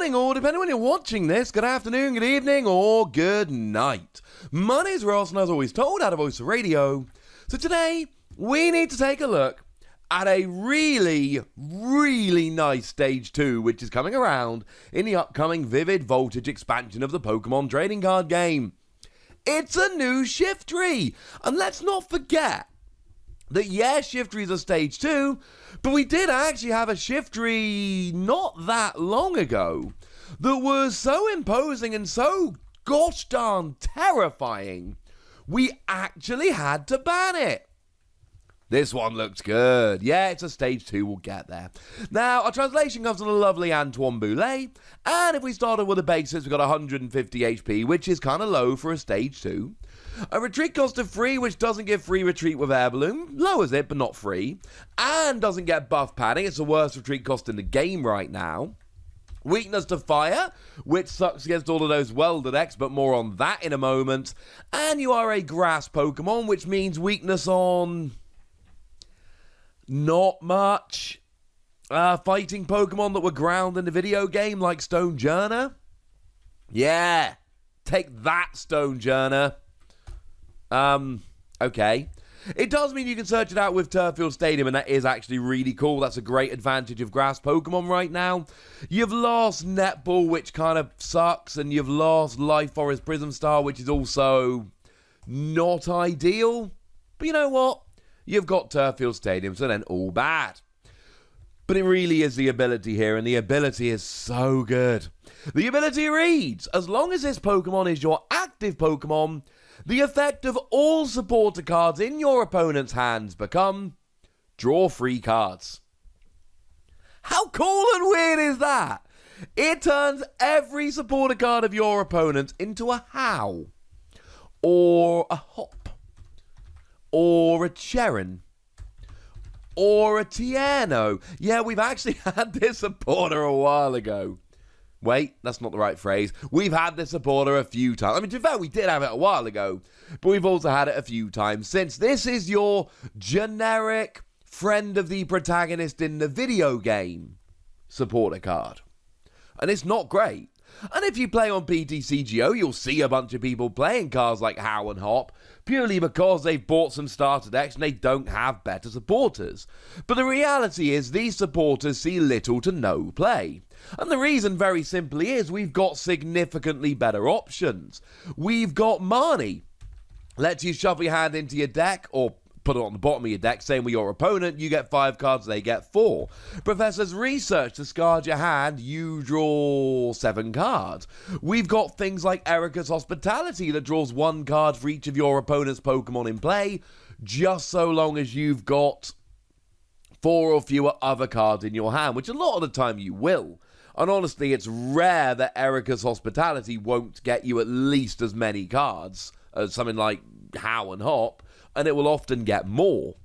morning, or depending when you're watching this, good afternoon, good evening, or good night. My name's Ross, and as always told out of Voice of Radio. So today, we need to take a look at a really, really nice Stage 2, which is coming around in the upcoming Vivid Voltage expansion of the Pokemon trading card game. It's a new Shiftry, and let's not forget that, yeah, Shiftry is a Stage 2, but we did actually have a Shiftry not that long ago that was so imposing and so gosh darn terrifying, we actually had to ban it. This one looks good. Yeah, it's a Stage 2, we'll get there. Now, our translation comes from the lovely Antoine Boulet, and if we started with the basics, we've got 150 HP, which is kind of low for a Stage 2. A retreat cost of 3, which doesn't give free retreat with Air Balloon, lowers it, but not free, and doesn't get buff padding. It's the worst retreat cost in the game right now. Weakness to fire, which sucks against all of those welder decks, but more on that in a moment. And you are a grass Pokemon, which means weakness on not much. Fighting Pokemon that were ground in the video game, like Stonejourner. Yeah, take that, Stonejourner. Okay. It does mean you can search it out with Turffield Stadium, and that is actually really cool. That's a great advantage of grass Pokemon right now. You've lost Netball, which kind of sucks, and you've lost Life Forest Prism Star, which is also not ideal. But you know what? You've got Turffield Stadium, so then all bad. But it really is the ability here, and the ability is so good. The ability reads, as long as this Pokemon is your active Pokemon, the effect of all supporter cards in your opponent's hands become draw 3 cards. How cool and weird is that? It turns every supporter card of your opponent into a How, or a Hop, or a Cherin, or a Tierno. Yeah, we've actually had this supporter a while ago. Wait, that's not the right phrase. We've had this supporter a few times. I mean, to be fair, we did have it a while ago, but we've also had it a few times since. This is your generic friend of the protagonist in the video game supporter card. And it's not great. And if you play on PTCGO, you'll see a bunch of people playing cards like How and Hop, purely because they've bought some starter decks and they don't have better supporters. But the reality is these supporters see little to no play. And the reason very simply is we've got significantly better options. We've got Marnie. Lets you shuffle your hand into your deck, or put it on the bottom of your deck, same with your opponent, you get 5 cards, they get 4. Professor's Research, discard your hand, you draw 7 cards. We've got things like Erica's Hospitality that draws 1 card for each of your opponent's Pokemon in play, just so long as you've got 4 or fewer other cards in your hand, which a lot of the time you will. And honestly, it's rare that Erica's Hospitality won't get you at least as many cards as something like How and Hop, and it will often get more.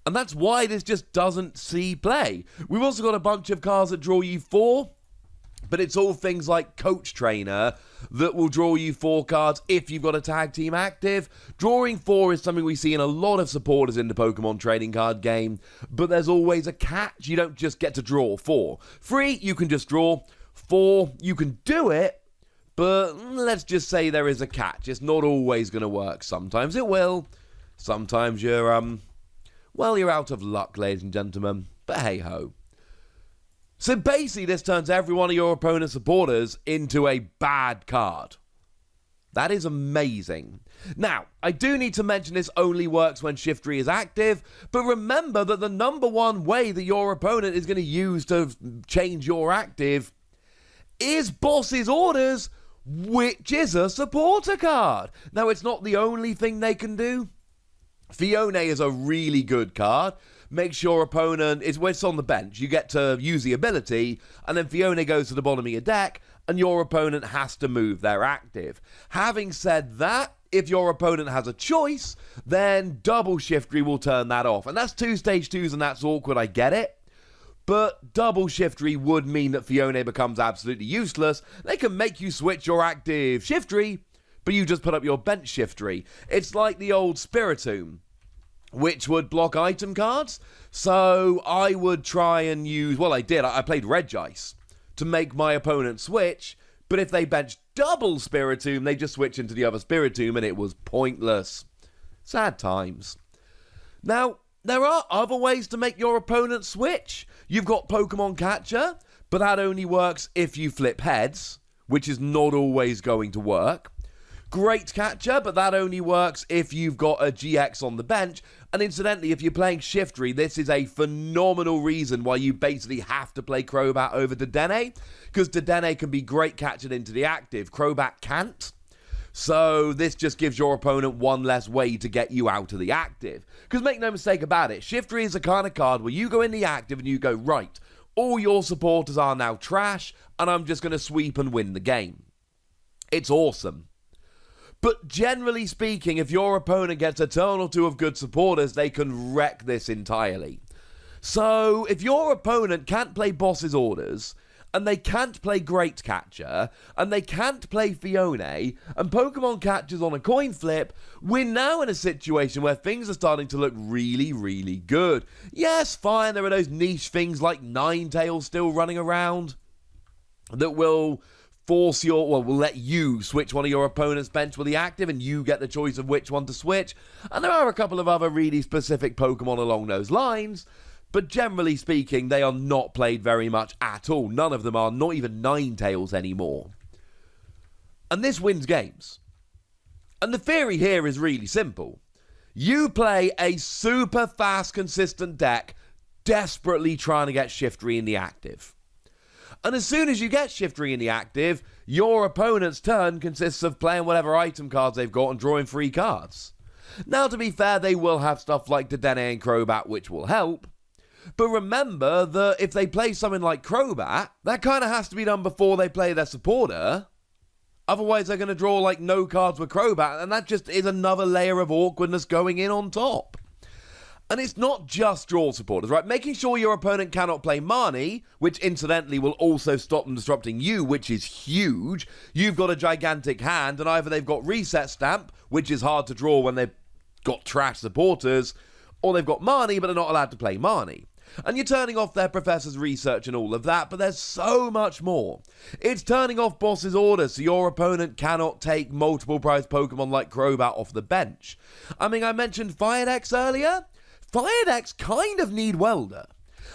And that's why this just doesn't see play. We've also got a bunch of cards that draw you 4, but it's all things like Coach Trainer that will draw you 4 cards if you've got a tag team active. Drawing 4 is something we see in a lot of supporters in the Pokemon trading card game, but there's always a catch. You don't just get to draw 4. 3, you can just draw. 4, you can do it, but let's just say there is a catch. It's not always going to work. Sometimes it will. Sometimes you're, well, you're out of luck, ladies and gentlemen. But hey-ho. So basically, this turns every one of your opponent's supporters into a bad card. That is amazing. Now, I do need to mention this only works when Shiftry is active, but remember that the number one way that your opponent is going to use to change your active is Boss's Orders, which is a supporter card. Now, it's not the only thing they can do. Fiona is a really good card. Makes your opponent, it's on the bench. You get to use the ability, and then Fiona goes to the bottom of your deck, and your opponent has to move their active. Having said that, if your opponent has a choice, then double Shiftry will turn that off. And that's 2 stage 2s, and that's awkward, I get it. But double Shiftry would mean that Fiona becomes absolutely useless. They can make you switch your active Shiftry, but you just put up your bench Shiftry. It's like the old Spiritomb, which would block item cards. So I would try and use, well, I did. I played Regice to make my opponent switch, but if they bench double Spiritomb, they just switch into the other Spiritomb, and it was pointless. Sad times. Now, there are other ways to make your opponent switch. You've got Pokemon Catcher, but that only works if you flip heads, which is not always going to work. Great Catcher, but that only works if you've got a GX on the bench. And incidentally, if you're playing Shiftry, this is a phenomenal reason why you basically have to play Crobat over Dedenne, because Dedenne can be great catchered into the active. Crobat can't. So this just gives your opponent one less way to get you out of the active. Because make no mistake about it, Shiftry is the kind of card where you go in the active and you go, right, all your supporters are now trash, and I'm just going to sweep and win the game. It's awesome. But generally speaking, if your opponent gets a turn or two of good supporters, they can wreck this entirely. So if your opponent can't play Boss's Orders, and they can't play Great Catcher, and they can't play Fione, and Pokemon Catcher's on a coin flip, we're now in a situation where things are starting to look really, really good. Yes, fine, there are those niche things like Ninetales still running around that will force will let you switch one of your opponent's bench with the active, and you get the choice of which one to switch. And there are a couple of other really specific Pokemon along those lines, but generally speaking, they are not played very much at all. None of them are, not even Ninetales anymore. And this wins games. And the theory here is really simple. You play a super fast, consistent deck, desperately trying to get Shiftry in the active. And as soon as you get Shiftry in the active, your opponent's turn consists of playing whatever item cards they've got and drawing free cards. Now, to be fair, they will have stuff like Dedenne and Crobat, which will help. But remember that if they play something like Crobat, that kind of has to be done before they play their supporter. Otherwise, they're going to draw like no cards with Crobat, and that just is another layer of awkwardness going in on top. And it's not just draw supporters, right? Making sure your opponent cannot play Marnie, which incidentally will also stop them disrupting you, which is huge. You've got a gigantic hand, and either they've got Reset Stamp, which is hard to draw when they've got trash supporters, or they've got Marnie, but they're not allowed to play Marnie. And you're turning off their professor's research and all of that, but there's so much more. It's turning off Boss's Orders so your opponent cannot take multiple prize Pokemon like Crobat off the bench. I mean, I mentioned Fire decks earlier. Fire decks kind of need Welder.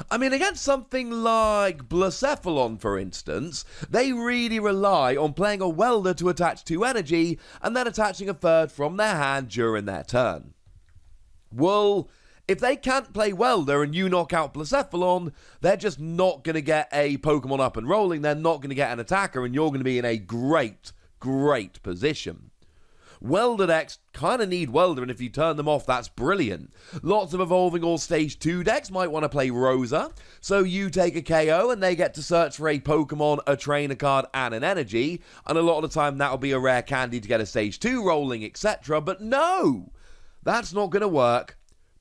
I mean, against something like Blacephalon, for instance, they really rely on playing a Welder to attach 2 energy and then attaching a third from their hand during their turn. Well, if they can't play Welder and you knock out Blacephalon, they're just not going to get a Pokemon up and rolling, they're not going to get an attacker, and you're going to be in a great, great position. Welder decks kind of need Welder, and if you turn them off, that's brilliant. Lots of Evolving or Stage 2 decks might want to play Rosa, so you take a KO and they get to search for a Pokemon, a trainer card, and an energy, and a lot of the time that'll be a rare candy to get a Stage 2 rolling, etc. But no! That's not going to work,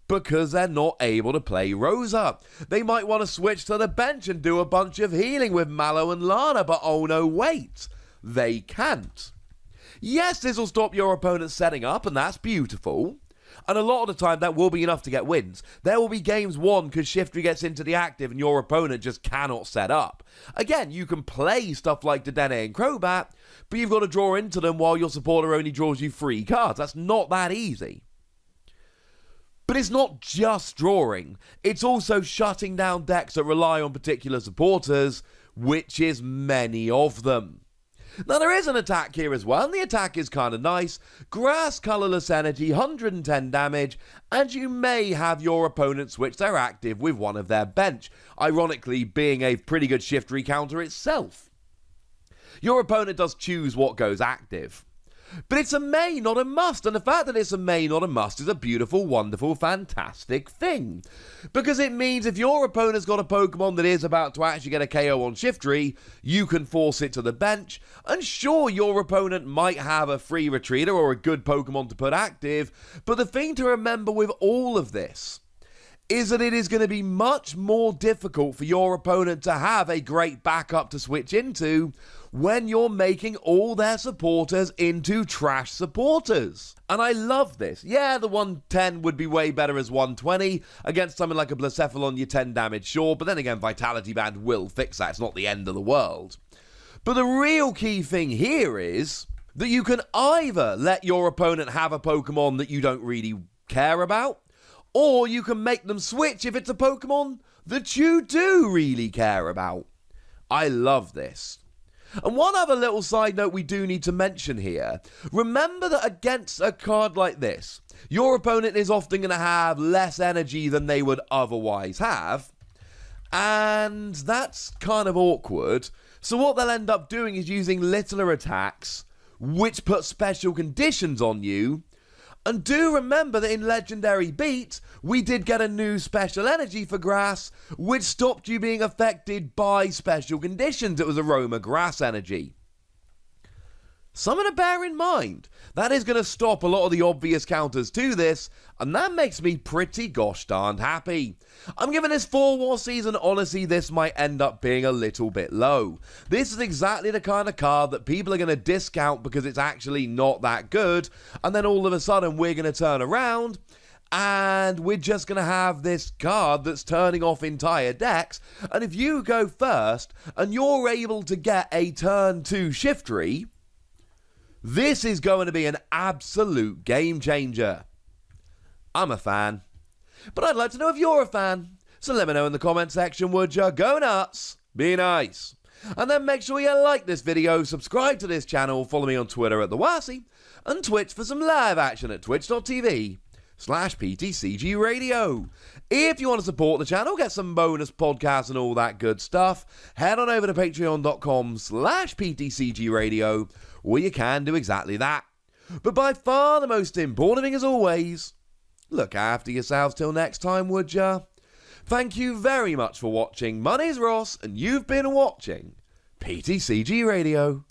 because they're not able to play Rosa. They might want to switch to the bench and do a bunch of healing with Mallow and Lana, but oh no, wait. They can't. Yes, this will stop your opponent setting up, and that's beautiful. And a lot of the time, that will be enough to get wins. There will be games won because Shiftry gets into the active and your opponent just cannot set up. Again, you can play stuff like Dedenne and Crobat, but you've got to draw into them while your supporter only draws you 3 cards. That's not that easy. But it's not just drawing. It's also shutting down decks that rely on particular supporters, which is many of them. Now, there is an attack here as well, and the attack is kind of nice. Grass, Colourless Energy, 110 damage, and you may have your opponent switch their active with one of their bench, ironically being a pretty good Shiftry counter itself. Your opponent does choose what goes active. But it's a may, not a must, and the fact that it's a may, not a must is a beautiful, wonderful, fantastic thing. Because it means if your opponent's got a Pokemon that is about to actually get a KO on Shiftry, you can force it to the bench, and sure, your opponent might have a free retreater or a good Pokemon to put active, but the thing to remember with all of this is that it is going to be much more difficult for your opponent to have a great backup to switch into when you're making all their supporters into trash supporters. And I love this. Yeah, the 110 would be way better as 120 against something like a Blacephalon, your 10 damage, sure, but then again, Vitality Band will fix that. It's not the end of the world. But the real key thing here is that you can either let your opponent have a Pokemon that you don't really care about, or you can make them switch if it's a Pokemon that you do really care about. I love this. And one other little side note we do need to mention here. Remember that against a card like this, your opponent is often going to have less energy than they would otherwise have. And that's kind of awkward. So what they'll end up doing is using littler attacks, which put special conditions on you. And do remember that in Legendary Beat, we did get a new special energy for grass, which stopped you being affected by special conditions. It was Aroma Grass energy. Something to bear in mind. That is going to stop a lot of the obvious counters to this, and that makes me pretty gosh darned happy. I'm giving this 4 War Season, honestly, this might end up being a little bit low. This is exactly the kind of card that people are going to discount because it's actually not that good, and then all of a sudden we're going to turn around, and we're just going to have this card that's turning off entire decks, and if you go first, and you're able to get a turn 2 Shiftry, this is going to be an absolute game changer. I'm a fan. But I'd like to know if you're a fan. So let me know in the comment section, would ya? Go nuts. Be nice. And then make sure you like this video, subscribe to this channel, follow me on Twitter at TheWassy, and Twitch for some live action at twitch.tv/PTCG Radio. If you want to support the channel, get some bonus podcasts and all that good stuff, head on over to patreon.com/PTCG Radio, where you can do exactly that. But by far the most important thing as always, look after yourselves till next time, would ya? Thank you very much for watching. My name's Ross, and you've been watching PTCG Radio.